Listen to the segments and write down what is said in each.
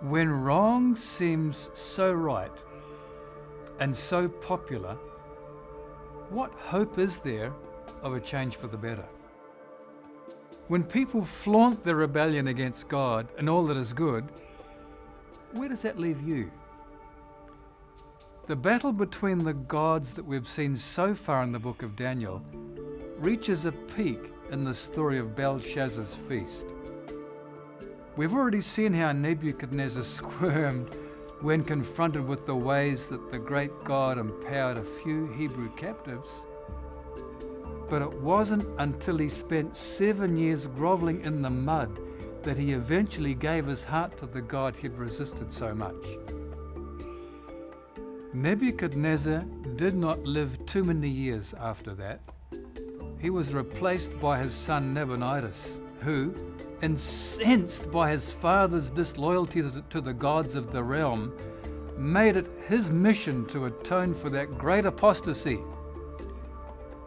When wrong seems so right and so popular, what hope is there of a change for the better? When people flaunt their rebellion against God and all that is good, where does that leave you? The battle between the gods that we've seen so far in the book of Daniel reaches a peak in the story of Belshazzar's feast. We've already seen how Nebuchadnezzar squirmed when confronted with the ways that the great God empowered a few Hebrew captives. But it wasn't until he spent 7 years groveling in the mud that he eventually gave his heart to the God he'd resisted so much. Nebuchadnezzar did not live too many years after that. He was replaced by his son Nabonidus, who, incensed by his father's disloyalty to the gods of the realm, made it his mission to atone for that great apostasy.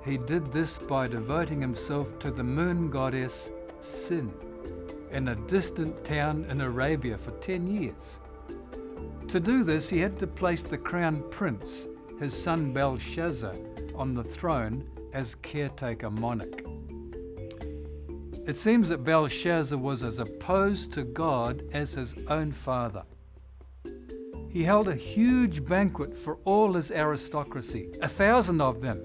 He did this by devoting himself to the moon goddess Sin in a distant town in Arabia for 10 years. To do this, he had to place the crown prince, his son Belshazzar, on the throne as caretaker monarch. It seems that Belshazzar was as opposed to God as his own father. He held a huge banquet for all his aristocracy, 1,000 of them,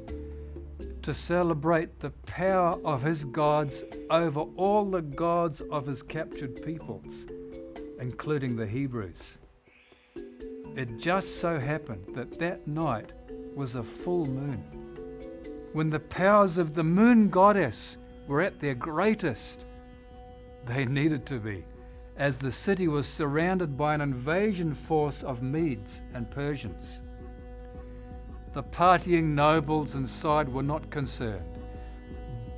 to celebrate the power of his gods over all the gods of his captured peoples, including the Hebrews. It just so happened that that night was a full moon, when the powers of the moon goddess were at their greatest. They needed to be, as the city was surrounded by an invasion force of Medes and Persians. The partying nobles inside were not concerned.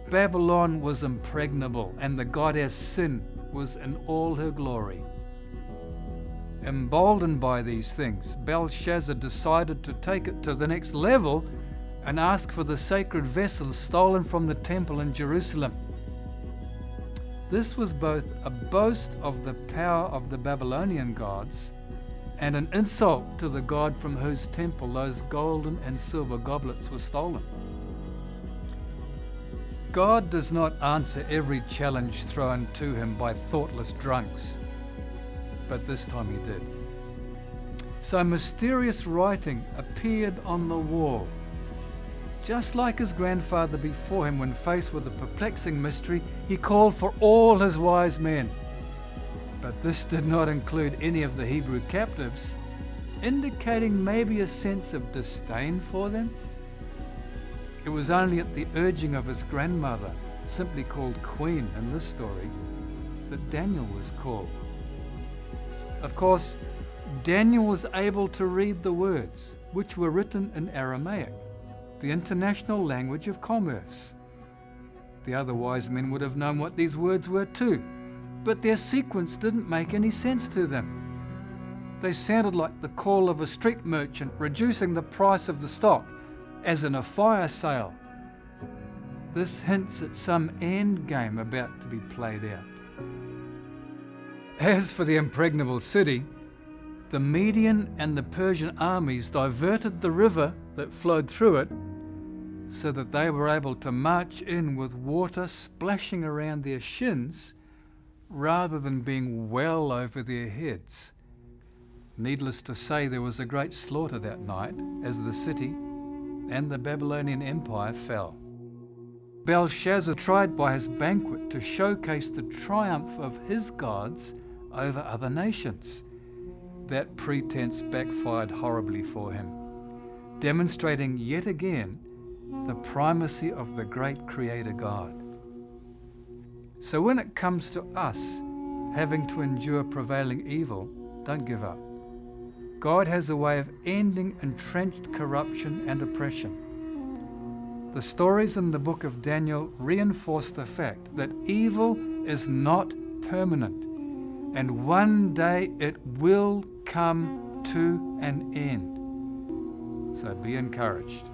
Babylon was impregnable, and the goddess Sin was in all her glory. Emboldened by these things, Belshazzar decided to take it to the next level and ask for the sacred vessels stolen from the temple in Jerusalem. This was both a boast of the power of the Babylonian gods and an insult to the God from whose temple those golden and silver goblets were stolen. God does not answer every challenge thrown to him by thoughtless drunks, but this time he did. So mysterious writing appeared on the wall. Just like his grandfather before him, when faced with a perplexing mystery, he called for all his wise men. But this did not include any of the Hebrew captives, indicating maybe a sense of disdain for them. It was only at the urging of his grandmother, simply called Queen in this story, that Daniel was called. Of course, Daniel was able to read the words, which were written in Aramaic, the international language of commerce. The other wise men would have known what these words were too, but their sequence didn't make any sense to them. They sounded like the call of a street merchant reducing the price of the stock, as in a fire sale. This hints at some end game about to be played out. As for the impregnable city, the Median and the Persian armies diverted the river that flowed through it so that they were able to march in with water splashing around their shins rather than being well over their heads. Needless to say, there was a great slaughter that night as the city and the Babylonian Empire fell. Belshazzar tried by his banquet to showcase the triumph of his gods over other nations. That pretense backfired horribly for him, demonstrating yet again the primacy of the great Creator God. So when it comes to us having to endure prevailing evil, don't give up. God has a way of ending entrenched corruption and oppression. The stories in the book of Daniel reinforce the fact that evil is not permanent, and one day it will come to an end. So be encouraged.